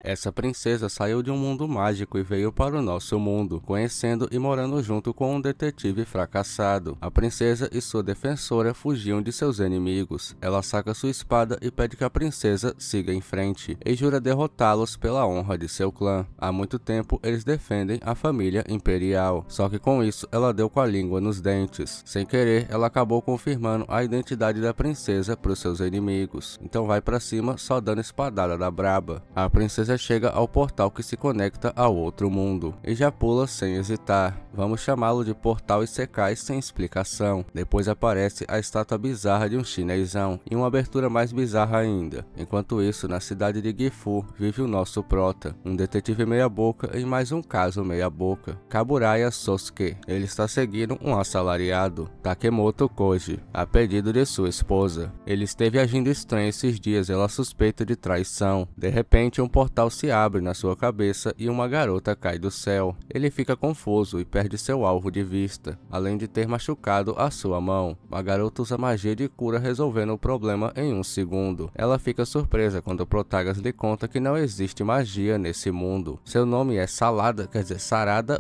Essa princesa saiu de um mundo mágico e veio para o nosso mundo, conhecendo e morando junto com um detetive fracassado. A princesa e sua defensora fugiam de seus inimigos. Ela saca sua espada e pede que a princesa siga em frente, e jura derrotá-los pela honra de seu clã. Há muito tempo eles defendem a família imperial, só que com isso ela deu com a língua nos dentes. Sem querer, ela acabou confirmando a identidade da princesa para os seus inimigos. Então vai pra cima só dando espadada da braba. A princesa chega ao portal que se conecta ao outro mundo e já pula sem hesitar. Vamos chamá-lo de Portal Isekai sem explicação. Depois aparece a estátua bizarra de um chinesão e uma abertura mais bizarra ainda. Enquanto isso, na cidade de Gifu vive o nosso prota, um detetive meia boca em mais um caso meia boca, Kaburaya Sosuke. Ele está seguindo um assalariado, Takemoto Koji, a pedido de sua esposa. Ele esteve agindo estranho esses dias, ela suspeita de traição. De repente, um portal se abre na sua cabeça e uma garota cai do céu. Ele fica confuso e perde seu alvo de vista, além de ter machucado a sua mão. A garota usa magia de cura resolvendo o problema em um segundo. Ela fica surpresa quando o Protagas lhe conta que não existe magia nesse mundo. Seu nome é Sarada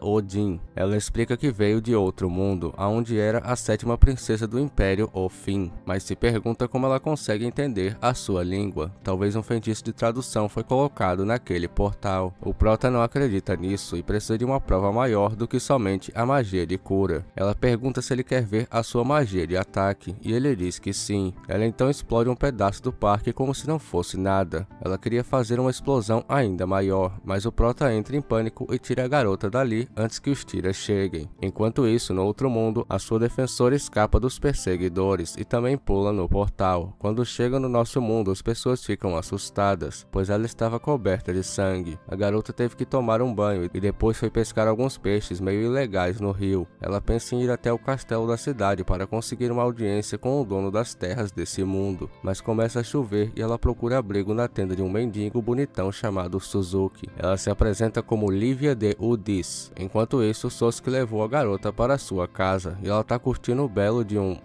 Odin. Ela explica que veio de outro mundo, onde era a sétima princesa do Império Ofin, mas se pergunta como ela consegue entender a sua língua. Talvez um feitiço de tradução foi colocado naquele portal. O prota não acredita nisso e precisa de uma prova maior do que somente a magia de cura. Ela pergunta se ele quer ver a sua magia de ataque e ele diz que sim. Ela então explode um pedaço do parque como se não fosse nada. Ela queria fazer uma explosão ainda maior, mas o prota entra em pânico e tira a garota dali antes que os tiras cheguem. Enquanto isso, no outro mundo, a sua defensora escapa dos perseguidores e também pula no portal. Quando chega no nosso mundo, as pessoas ficam assustadas, pois ela estava coberta de sangue. A garota teve que tomar um banho e depois foi pescar alguns peixes meio ilegais no rio. Ela pensa em ir até o castelo da cidade para conseguir uma audiência com o dono das terras desse mundo, mas começa a chover e ela procura abrigo na tenda de um mendigo bonitão chamado Suzuki. Ela se apresenta como Lívia de Udis. Enquanto isso, Sosuke levou a garota para sua casa e ela tá curtindo o belo de um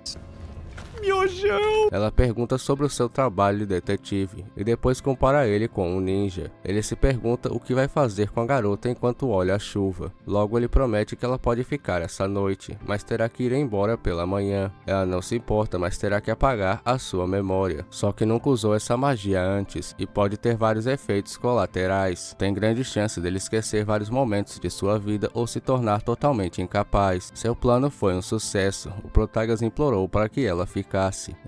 miojão. Ela pergunta sobre o seu trabalho de detetive e depois compara ele com um ninja. Ele se pergunta o que vai fazer com a garota enquanto olha a chuva. Logo ele promete que ela pode ficar essa noite, mas terá que ir embora pela manhã. Ela não se importa, mas terá que apagar a sua memória. Só que nunca usou essa magia antes e pode ter vários efeitos colaterais. Tem grande chance dele esquecer vários momentos de sua vida ou se tornar totalmente incapaz. Seu plano foi um sucesso. O Protagas implorou para que ela ficasse.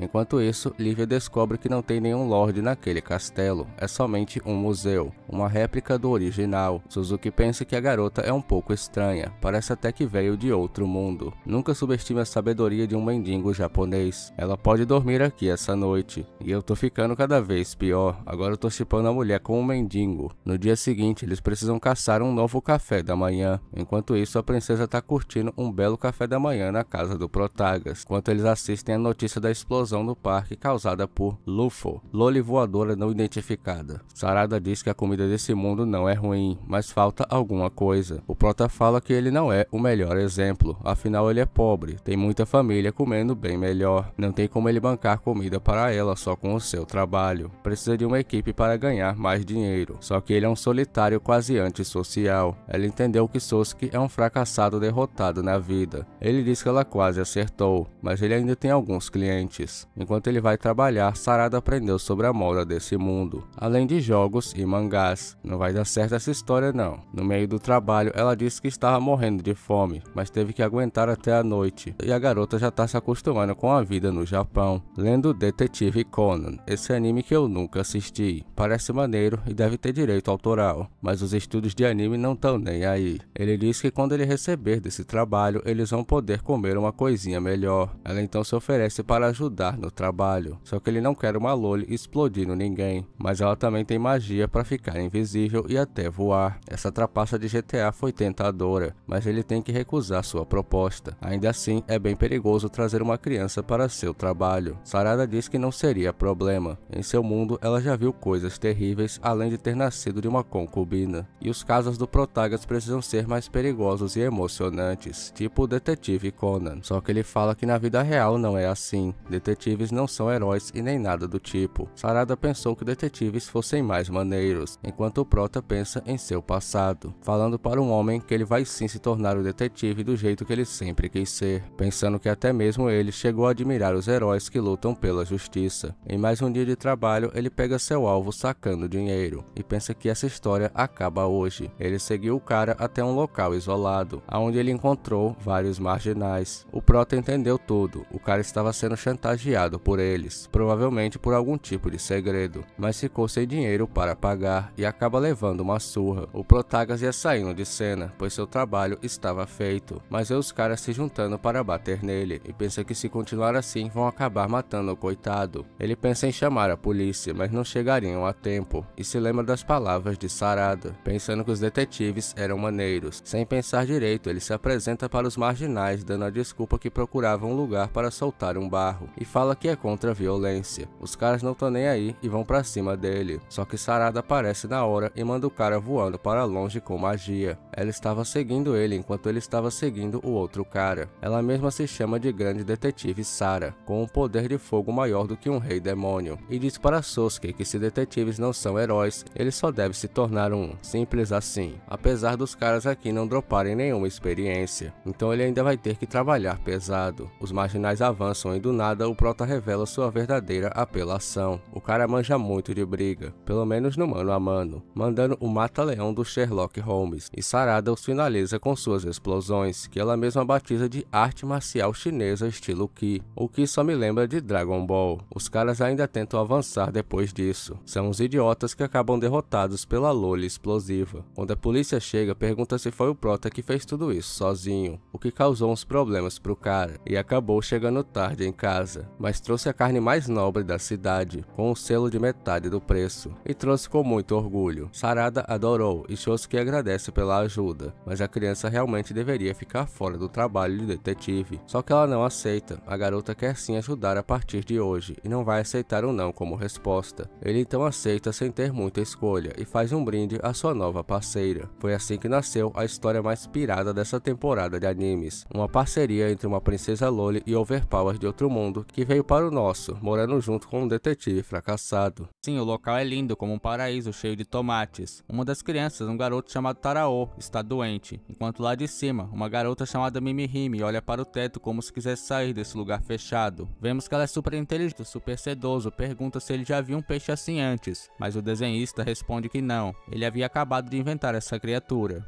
Enquanto isso, Lívia descobre que não tem nenhum lorde naquele castelo, é somente um museu, uma réplica do original. Suzuki pensa que a garota é um pouco estranha, parece até que veio de outro mundo. Nunca subestime a sabedoria de um mendigo japonês. Ela pode dormir aqui essa noite. E eu tô ficando cada vez pior, agora eu tô shippando a mulher com um mendigo. No dia seguinte, eles precisam caçar um novo café da manhã. Enquanto isso, a princesa tá curtindo um belo café da manhã na casa do Protagas, enquanto eles assistem a notícia da explosão no parque causada por Lufo, Loli voadora não identificada. Sarada diz que a comida desse mundo não é ruim, mas falta alguma coisa. O prota fala que ele não é o melhor exemplo, afinal ele é pobre, tem muita família comendo bem melhor. Não tem como ele bancar comida para ela só com o seu trabalho. Precisa de uma equipe para ganhar mais dinheiro, só que ele é um solitário quase antissocial. Ela entendeu que Sosuke é um fracassado derrotado na vida. Ele diz que ela quase acertou, mas ele ainda tem alguns clientes. Enquanto ele vai trabalhar, Sarada aprendeu sobre a moda desse mundo, além de jogos e mangás. Não vai dar certo essa história não. No meio do trabalho, ela disse que estava morrendo de fome, mas teve que aguentar até a noite. E a garota já está se acostumando com a vida no Japão. Lendo Detetive Conan, esse anime que eu nunca assisti. Parece maneiro e deve ter direito autoral, mas os estúdios de anime não estão nem aí. Ele diz que quando ele receber desse trabalho, eles vão poder comer uma coisinha melhor. Ela então se oferece para ajudar no trabalho, só que ele não quer uma Loli explodindo ninguém, mas ela também tem magia para ficar invisível e até voar. Essa trapaça de GTA foi tentadora, mas ele tem que recusar sua proposta. Ainda assim, é bem perigoso trazer uma criança para seu trabalho. Sarada diz que não seria problema. Em seu mundo, ela já viu coisas terríveis, além de ter nascido de uma concubina. E os casos do Protagas precisam ser mais perigosos e emocionantes, tipo o Detetive Conan. Só que ele fala que na vida real não é assim. Detetives não são heróis e nem nada do tipo. Sarada pensou que detetives fossem mais maneiros, enquanto o prota pensa em seu passado, falando para um homem que ele vai sim se tornar o detetive do jeito que ele sempre quis ser, pensando que até mesmo ele chegou a admirar os heróis que lutam pela justiça. Em mais um dia de trabalho, ele pega seu alvo sacando dinheiro, e pensa que essa história acaba hoje. Ele seguiu o cara até um local isolado, onde ele encontrou vários marginais. O prota entendeu tudo, o cara estava sendo chantageado por eles, provavelmente por algum tipo de segredo, mas ficou sem dinheiro para pagar e acaba levando uma surra. O Protagas ia saindo de cena, pois seu trabalho estava feito, mas vê os caras se juntando para bater nele e pensa que se continuar assim vão acabar matando o coitado. Ele pensa em chamar a polícia, mas não chegariam a tempo, e se lembra das palavras de Sarada, pensando que os detetives eram maneiros. Sem pensar direito, ele se apresenta para os marginais, dando a desculpa que procurava um lugar para soltar um barro, e fala que é contra a violência. Os caras não estão nem aí e vão pra cima dele, só que Sarada aparece na hora e manda o cara voando para longe com magia. Ela estava seguindo ele enquanto ele estava seguindo o outro cara. Ela mesma se chama de Grande Detetive Sara, com um poder de fogo maior do que um rei demônio, e diz para Sosuke que se detetives não são heróis, ele só deve se tornar um, simples assim, apesar dos caras aqui não droparem nenhuma experiência, então ele ainda vai ter que trabalhar pesado. Os marginais avançam e do nada o prota revela sua verdadeira apelação. O cara manja muito de briga, pelo menos no mano a mano, mandando o mata-leão do Sherlock Holmes, e Sarada os finaliza com suas explosões, que ela mesma batiza de arte marcial chinesa estilo Ki, o que só me lembra de Dragon Ball. Os caras ainda tentam avançar depois disso, são os idiotas que acabam derrotados pela Loli explosiva. Quando a polícia chega, pergunta se foi o prota que fez tudo isso sozinho, o que causou uns problemas pro cara, e acabou chegando tarde em casa, mas trouxe a carne mais nobre da cidade, com um selo de metade do preço, e trouxe com muito orgulho. Sarada adorou e Sosuke agradece pela ajuda, mas a criança realmente deveria ficar fora do trabalho de detetive, só que ela não aceita. A garota quer sim ajudar a partir de hoje, e não vai aceitar um não como resposta. Ele então aceita sem ter muita escolha, e faz um brinde à sua nova parceira. Foi assim que nasceu a história mais pirada dessa temporada de animes, uma parceria entre uma princesa Loli e Overpower de outro mundo, que veio para o nosso, morando junto com um detetive fracassado. Sim, o local é lindo como um paraíso cheio de tomates. Uma das crianças, um garoto chamado Tarao, está doente, enquanto lá de cima, uma garota chamada Mimihime olha para o teto como se quisesse sair desse lugar fechado. Vemos que ela é super inteligente, super sedoso, pergunta se ele já viu um peixe assim antes, mas o desenhista responde que não, ele havia acabado de inventar essa criatura.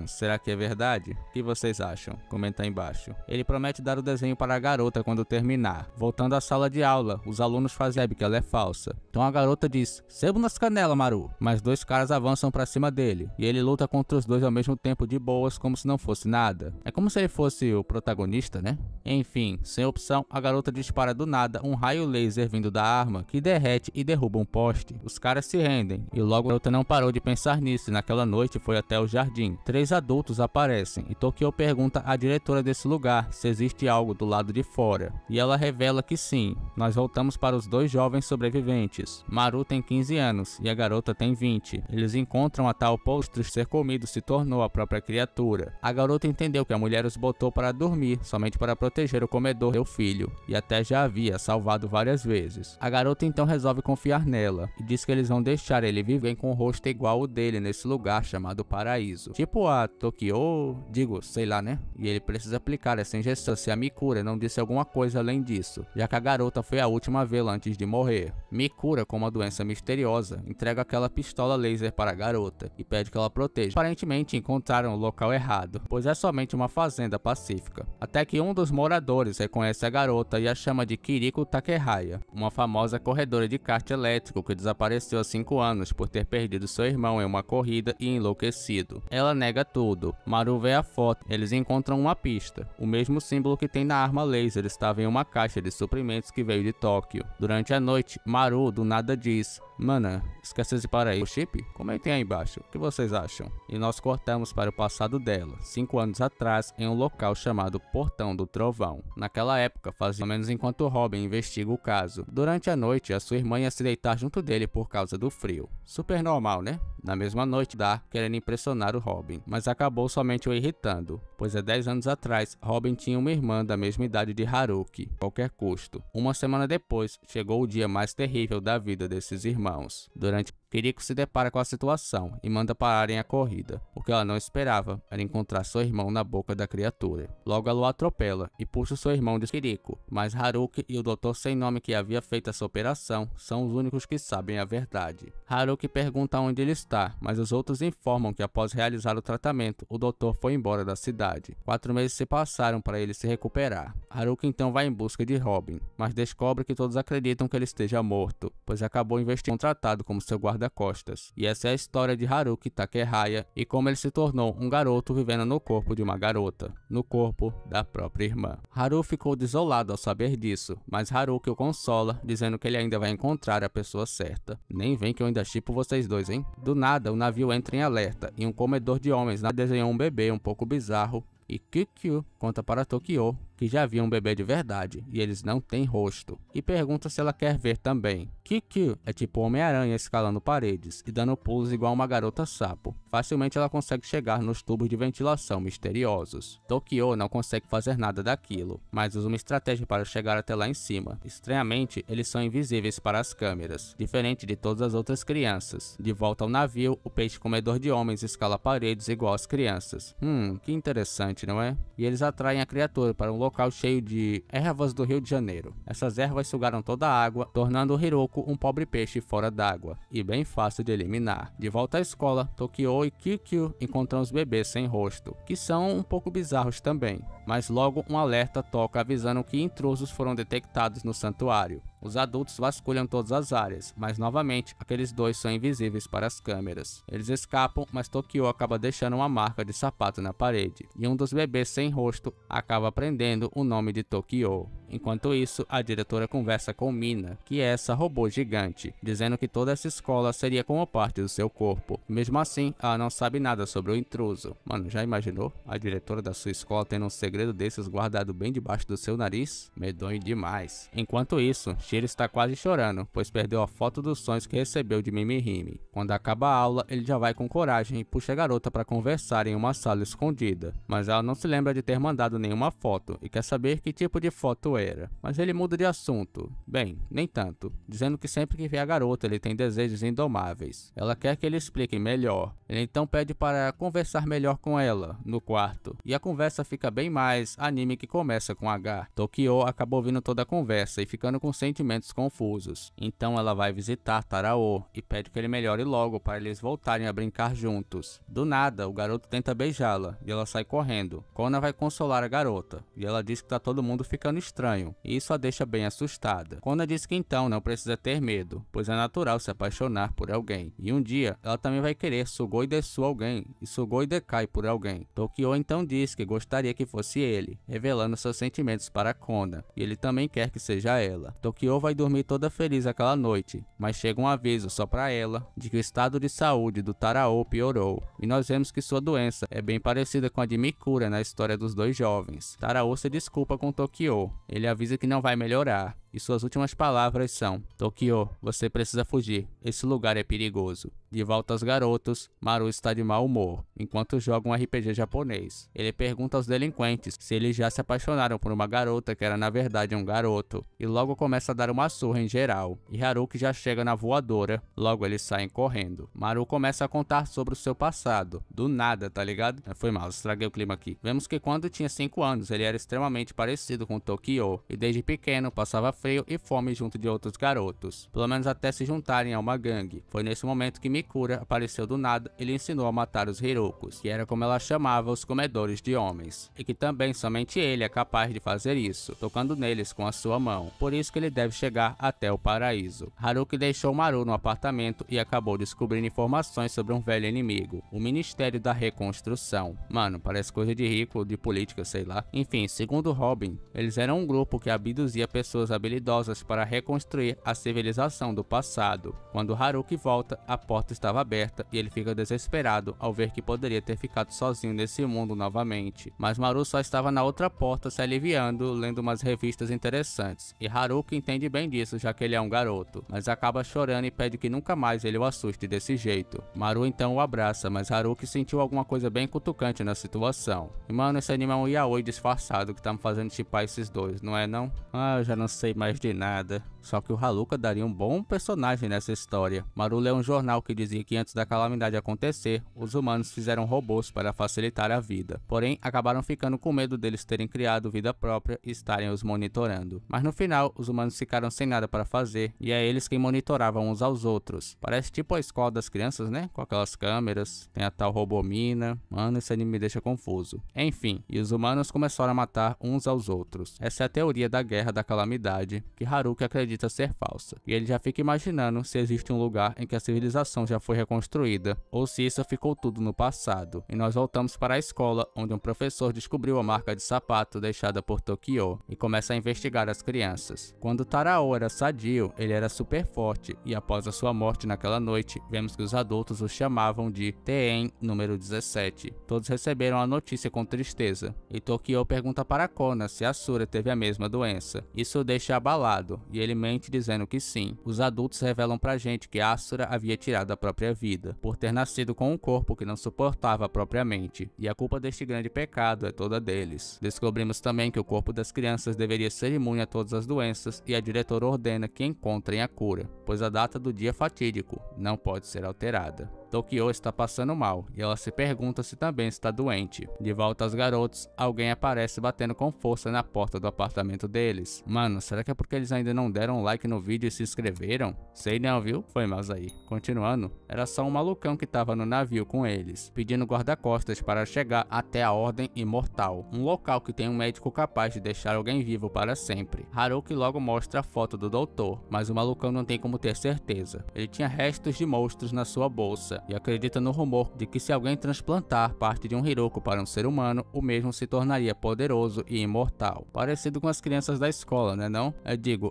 Será que é verdade? O que vocês acham? Comenta aí embaixo. Ele promete dar o desenho para a garota quando terminar. Voltando à sala de aula, os alunos fazem que ela é falsa. Então a garota diz, sebo nas canelas, Maru. Mas dois caras avançam pra cima dele, e ele luta contra os dois ao mesmo tempo de boas, como se não fosse nada. É como se ele fosse o protagonista, né? Enfim, sem opção, a garota dispara do nada um raio laser vindo da arma, que derrete e derruba um poste. Os caras se rendem, e logo a garota não parou de pensar nisso, e naquela noite foi até o jardim. 3 adultos aparecem, e Tokyo pergunta à diretora desse lugar se existe algo do lado de fora. E ela revela que sim. Nós voltamos para os dois jovens sobreviventes. Maru tem 15 anos e a garota tem 20. Eles encontram a tal postre ser comido se tornou a própria criatura. A garota entendeu que a mulher os botou para dormir, somente para proteger o comedor do filho, e até já havia salvado várias vezes. A garota então resolve confiar nela, e diz que eles vão deixar ele viver com o rosto igual o dele nesse lugar chamado Paraíso. Tipo a Tokyo, digo, sei lá, né? E ele precisa aplicar essa injeção se a Mikura não disse alguma coisa além disso, já que a garota foi a última a vê-la antes de morrer. Mikura, com uma doença misteriosa, entrega aquela pistola laser para a garota e pede que ela proteja. Aparentemente encontraram o local errado, pois é somente uma fazenda pacífica. Até que um dos moradores reconhece a garota e a chama de Kiriko Takehaya, uma famosa corredora de kart elétrico que desapareceu há 5 anos por ter perdido seu irmão em uma corrida e enlouquecido. Ela nega tudo. Maru vê a foto, eles encontram uma pista. O mesmo símbolo que tem na arma laser estava em uma caixa de suprimentos que veio de Tóquio. Durante a noite, Maru do nada diz, mana, esquece de parar aí o chip? Comentem aí embaixo, o que vocês acham? E nós cortamos para o passado dela, 5 anos atrás, em um local chamado Portão do Trovão. Naquela época, fazia menos enquanto Robin investiga o caso. Durante a noite, a sua irmã ia se deitar junto dele por causa do frio. Super normal, né? Na mesma noite, Dar querendo impressionar o Robin, mas acabou somente o irritando, pois há 10 anos atrás, Robin tinha uma irmã da mesma idade de Haruki, a qualquer custo. Uma semana depois, chegou o dia mais terrível da vida desses irmãos. Durante Kiriko se depara com a situação e manda pararem a corrida. O que ela não esperava era encontrar seu irmão na boca da criatura. Logo ela o atropela e puxa seu irmão de Kiriko, mas Haruki e o doutor sem nome que havia feito essa operação são os únicos que sabem a verdade. Haruki pergunta onde ele está, mas os outros informam que após realizar o tratamento, o doutor foi embora da cidade. 4 meses se passaram para ele se recuperar. Haruki então vai em busca de Robin, mas descobre que todos acreditam que ele esteja morto, pois acabou investindo contratado como seu guarda-costas. E essa é a história de Haruki Takehaya e como ele se tornou um garoto vivendo no corpo de uma garota, no corpo da própria irmã. Haru ficou desolado ao saber disso, mas Haruki o consola, dizendo que ele ainda vai encontrar a pessoa certa. Nem vem que eu ainda shippo vocês dois, hein? Do nada, o navio entra em alerta e um comedor de homens desenhou um bebê um pouco bizarro e Kyukyu conta para Tokyo que já havia um bebê de verdade e eles não têm rosto, e pergunta se ela quer ver também. Kyukyu é tipo Homem-Aranha escalando paredes e dando pulos igual uma garota sapo. Facilmente ela consegue chegar nos tubos de ventilação misteriosos. Tokyo não consegue fazer nada daquilo, mas usa uma estratégia para chegar até lá em cima. Estranhamente, eles são invisíveis para as câmeras, diferente de todas as outras crianças. De volta ao navio, o peixe comedor de homens escala paredes igual às crianças. Que interessante, não é? E eles atraem a criatura para um local cheio de ervas do Rio de Janeiro. Essas ervas sugaram toda a água, tornando o Hiroko um pobre peixe fora d'água, e bem fácil de eliminar. De volta à escola, Tokyo e Kyukyu encontram os bebês sem rosto, que são um pouco bizarros também, mas logo um alerta toca avisando que intrusos foram detectados no santuário. Os adultos vasculham todas as áreas, mas novamente aqueles dois são invisíveis para as câmeras. Eles escapam, mas Tokyo acaba deixando uma marca de sapato na parede, e um dos bebês sem rosto acaba aprendendo o nome de Tokyo. Enquanto isso, a diretora conversa com Mina, que é essa robô gigante, dizendo que toda essa escola seria como parte do seu corpo. Mesmo assim, ela não sabe nada sobre o intruso. Mano, já imaginou? A diretora da sua escola tendo um segredo desses guardado bem debaixo do seu nariz? Medonho demais. Enquanto isso, Shiro está quase chorando, pois perdeu a foto dos sonhos que recebeu de Mimihime. Quando acaba a aula, ele já vai com coragem e puxa a garota para conversar em uma sala escondida. Mas ela não se lembra de ter mandado nenhuma foto e quer saber que tipo de foto era. Mas ele muda de assunto. Bem, nem tanto, dizendo que sempre que vê a garota ele tem desejos indomáveis. Ela quer que ele explique melhor. Ele então pede para conversar melhor com ela, no quarto. E a conversa fica bem mais anime que começa com H. Tokyo acabou ouvindo toda a conversa e ficando com sentimentos confusos. Então ela vai visitar Tarao e pede que ele melhore logo para eles voltarem a brincar juntos. Do nada, o garoto tenta beijá-la e ela sai correndo. Kona vai consolar a garota e ela diz que tá todo mundo ficando estranho e isso a deixa bem assustada. Kona diz que então não precisa ter medo, pois é natural se apaixonar por alguém. E um dia ela também vai querer Sugoi Desu alguém e Sugoi Dekai por alguém. Tokyo então diz que gostaria que fosse ele, revelando seus sentimentos para Kona, e ele também quer que seja ela. Tokyo vai dormir toda feliz aquela noite, mas chega um aviso só para ela de que o estado de saúde do Tarao piorou, e nós vemos que sua doença é bem parecida com a de Mikura na história dos dois jovens. Tarao se desculpa com Tokyo, ele avisa que não vai melhorar, e suas últimas palavras são: Tokyo, você precisa fugir, esse lugar é perigoso. De volta aos garotos, Maru está de mau humor, enquanto joga um RPG japonês. Ele pergunta aos delinquentes se eles já se apaixonaram por uma garota que era na verdade um garoto, e logo começa a dar uma surra em geral, e Haruki já chega na voadora, logo eles saem correndo. Maru começa a contar sobre o seu passado, do nada, tá ligado? Foi mal, estraguei o clima aqui. Vemos que quando tinha 5 anos, ele era extremamente parecido com Tokyo, e desde pequeno passava frio e fome junto de outros garotos, pelo menos até se juntarem a uma gangue. Foi nesse momento que Mikura apareceu do nada e lhe ensinou a matar os Hirokos, que era como ela chamava os comedores de homens, e que também somente ele é capaz de fazer isso, tocando neles com a sua mão. Por isso que ele deve chegar até o paraíso. Haruki deixou Maru no apartamento e acabou descobrindo informações sobre um velho inimigo, o Ministério da Reconstrução. Mano, parece coisa de rico, de política, sei lá. Enfim, segundo Robin, eles eram um grupo que abduzia pessoas habilitadas habilidosas para reconstruir a civilização do passado. Quando Haruki volta, a porta estava aberta e ele fica desesperado ao ver que poderia ter ficado sozinho nesse mundo novamente. Mas Maru só estava na outra porta se aliviando, lendo umas revistas interessantes. E Haruki entende bem disso, já que ele é um garoto, mas acaba chorando e pede que nunca mais ele o assuste desse jeito. Maru então o abraça, mas Haruki sentiu alguma coisa bem cutucante na situação. E mano, esse anime é um yaoi disfarçado que tá me fazendo shippar esses dois, não é não? Ah, eu já não sei mais de nada. Só que o Haruka daria um bom personagem nessa história. Maru leu um jornal que dizia que antes da calamidade acontecer, os humanos fizeram robôs para facilitar a vida. Porém, acabaram ficando com medo deles terem criado vida própria e estarem os monitorando. Mas no final, os humanos ficaram sem nada para fazer, e é eles quem monitoravam uns aos outros. Parece tipo a escola das crianças, né? Com aquelas câmeras, tem a tal robomina. Mano, esse anime me deixa confuso. Enfim, e os humanos começaram a matar uns aos outros. Essa é a teoria da guerra da calamidade, que Haruki acredita ser falsa. E ele já fica imaginando se existe um lugar em que a civilização já foi reconstruída, ou se isso ficou tudo no passado. E nós voltamos para a escola, onde um professor descobriu a marca de sapato deixada por Tokyo, e começa a investigar as crianças. Quando Tarao era sadio, ele era super forte, e após a sua morte naquela noite, vemos que os adultos o chamavam de Teen número 17. Todos receberam a notícia com tristeza, e Tokyo pergunta para Kona se Asura teve a mesma doença. Isso o deixa abalado, e ele mente dizendo que sim. Os adultos revelam pra gente que Asura havia tirado a própria vida, por ter nascido com um corpo que não suportava a própria mente, e a culpa deste grande pecado é toda deles. Descobrimos também que o corpo das crianças deveria ser imune a todas as doenças, e a diretora ordena que encontrem a cura, pois a data do dia fatídico não pode ser alterada. Tokyo está passando mal, e ela se pergunta se também está doente. De volta aos garotos, alguém aparece batendo com força na porta do apartamento deles. Mano, será que é porque eles ainda não deram um like no vídeo e se inscreveram? Sei não, viu? Foi mais aí. Continuando, era só um malucão que estava no navio com eles, pedindo guarda-costas para chegar até a Ordem Imortal, um local que tem um médico capaz de deixar alguém vivo para sempre. Haruki logo mostra a foto do doutor, mas o malucão não tem como ter certeza. Ele tinha restos de monstros na sua bolsa, e acredita no rumor de que se alguém transplantar parte de um Hiroko para um ser humano, o mesmo se tornaria poderoso e imortal. Parecido com as crianças da escola, né não?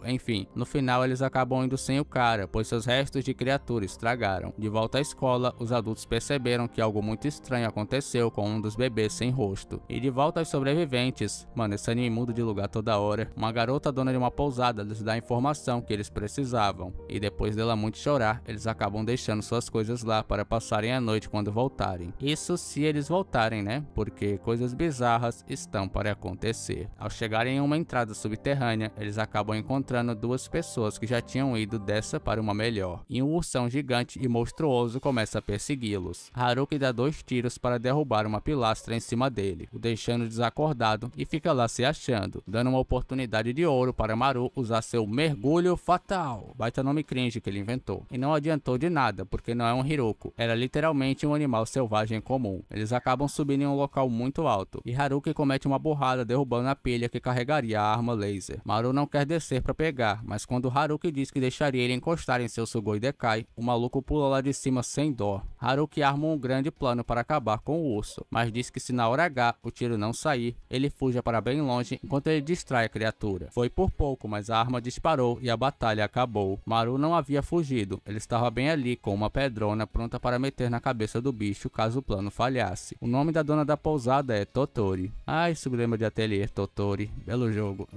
Enfim, no final eles acabam indo sem o cara, pois seus restos de criatura estragaram. De volta à escola, os adultos perceberam que algo muito estranho aconteceu com um dos bebês sem rosto. E de volta aos sobreviventes, mano, esse anime muda de lugar toda hora. Uma garota dona de uma pousada lhes dá a informação que eles precisavam, e depois dela muito chorar, eles acabam deixando suas coisas lá para passarem a noite quando voltarem. Isso se eles voltarem, né? Porque coisas bizarras estão para acontecer. Ao chegarem em uma entrada subterrânea, eles acabam encontrando duas pessoas que já tinham ido dessa para uma melhor. E um ursão gigante e monstruoso começa a persegui-los. Haruki dá 2 tiros para derrubar uma pilastra em cima dele, o deixando desacordado e fica lá se achando, dando uma oportunidade de ouro para Maru usar seu mergulho fatal. Baita nome cringe que ele inventou. E não adiantou de nada, porque não é um Hiroko. Era literalmente um animal selvagem comum. Eles acabam subindo em um local muito alto, e Haruki comete uma burrada derrubando a pilha que carregaria a arma laser. Maru não quer descer para pegar, mas quando Haruki diz que deixaria ele encostar em seu Sugoi Dekai, o maluco pula lá de cima sem dó. Haruki arma um grande plano para acabar com o urso, mas diz que se na hora H o tiro não sair, ele fuja para bem longe enquanto ele distrai a criatura. Foi por pouco, mas a arma disparou e a batalha acabou. Maru não havia fugido, ele estava bem ali com uma pedrona pronta para meter na cabeça do bicho caso o plano falhasse. O nome da dona da pousada é Totori. Ai, isso me lembra de Atelier Totori. Belo jogo.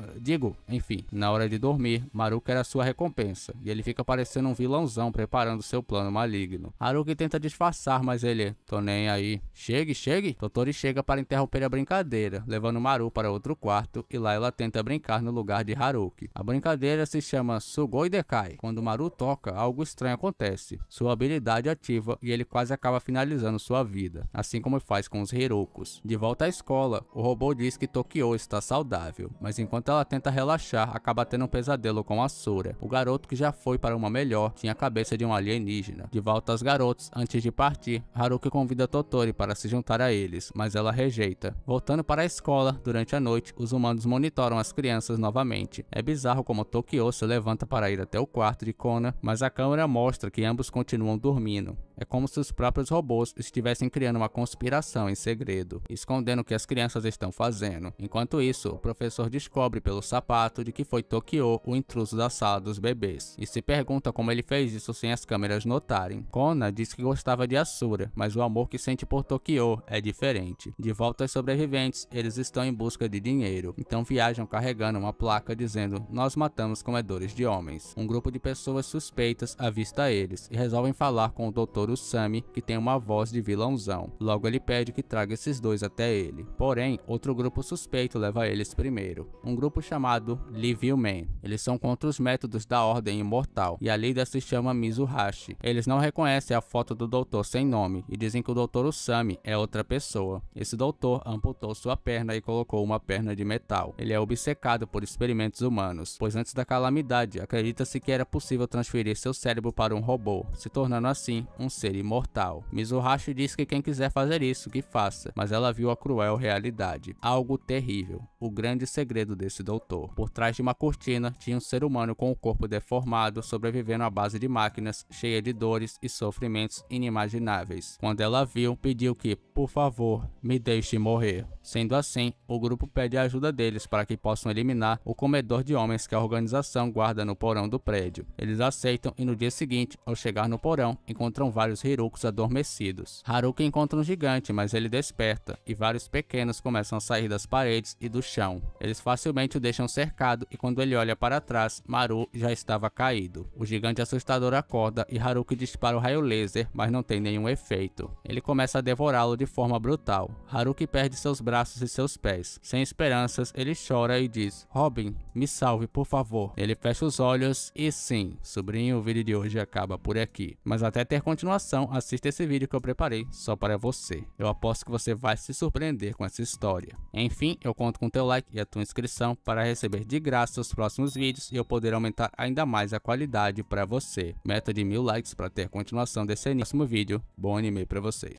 Enfim, na hora de dormir, Maru quer a sua recompensa, e ele fica parecendo um vilãozão preparando seu plano maligno. Haruki tenta disfarçar, mas ele, tô nem aí. Chegue. Totori chega para interromper a brincadeira, levando Maru para outro quarto, e lá ela tenta brincar no lugar de Haruki. A brincadeira se chama Sugoi Dekai. Quando Maru toca, algo estranho acontece. Sua habilidade ativa e ele quase acaba finalizando sua vida, assim como faz com os Hirokos. De volta à escola, o robô diz que Tokyo está saudável, mas enquanto ela tenta relaxar, acaba tendo um pesadelo com Asura. O garoto que já foi para uma melhor tinha a cabeça de um alienígena. De volta aos garotos, antes de partir, Haruki convida Totori para se juntar a eles, mas ela rejeita. Voltando para a escola, durante a noite, os humanos monitoram as crianças novamente. É bizarro como Tokyo se levanta para ir até o quarto de Kona, mas a câmera mostra que ambos continuam dormindo. É como se os próprios robôs estivessem criando uma conspiração em segredo, escondendo o que as crianças estão fazendo. Enquanto isso, o professor descobre pelo sapato de que foi Tokyo o intruso da sala dos bebês, e se pergunta como ele fez isso sem as câmeras notarem. Kona diz que gostava de Asura, mas o amor que sente por Tokyo é diferente. De volta aos sobreviventes, eles estão em busca de dinheiro, então viajam carregando uma placa dizendo: "Nós matamos comedores de homens". Um grupo de pessoas suspeitas avista eles e resolvem falar com o Dr. Usami, que tem uma voz de vilãozão. Logo ele pede que traga esses dois até ele. Porém, outro grupo suspeito leva eles primeiro. Um grupo chamado Livio Man. Eles são contra os métodos da Ordem Imortal, e a líder se chama Mizuhashi. Eles não reconhecem a foto do doutor sem nome e dizem que o Dr. Usami é outra pessoa. Esse doutor amputou sua perna e colocou uma perna de metal. Ele é obcecado por experimentos humanos, pois antes da calamidade, acredita-se que era possível transferir seu cérebro para um robô, se tornando assim um ser imortal. Mizuhashi diz que quem quiser fazer isso, que faça, mas ela viu a cruel realidade. Algo terrível. O grande segredo desse doutor. Por trás de uma cortina, tinha um ser humano com o corpo deformado, sobrevivendo à base de máquinas, cheia de dores e sofrimentos inimagináveis. Quando ela viu, pediu que, por favor, me deixe morrer. Sendo assim, o grupo pede a ajuda deles para que possam eliminar o comedor de homens que a organização guarda no porão do prédio. Eles aceitam e no dia seguinte, ao chegar no porão, encontram vários Hirukus adormecidos. Haruki encontra um gigante, mas ele desperta, e vários pequenos começam a sair das paredes e do chão. Eles facilmente o deixam cercado e quando ele olha para trás, Maru já estava caído. O gigante assustador acorda e Haruki dispara o raio laser, mas não tem nenhum efeito. Ele começa a devorá-lo de forma brutal. Haruki perde seus braços e seus pés. Sem esperanças, ele chora e diz: "Robin, me salve, por favor". Ele fecha os olhos e sim, sobrinho, o vídeo de hoje acaba por aqui. Mas até ter continuação, assista esse vídeo que eu preparei só para você. Eu aposto que você vai se surpreender com essa história. Enfim, eu conto com teu like e a tua inscrição para receber de graça os próximos vídeos e eu poder aumentar ainda mais a qualidade para você. Meta de 1000 likes para ter continuação desse próximo vídeo. Bom anime para vocês.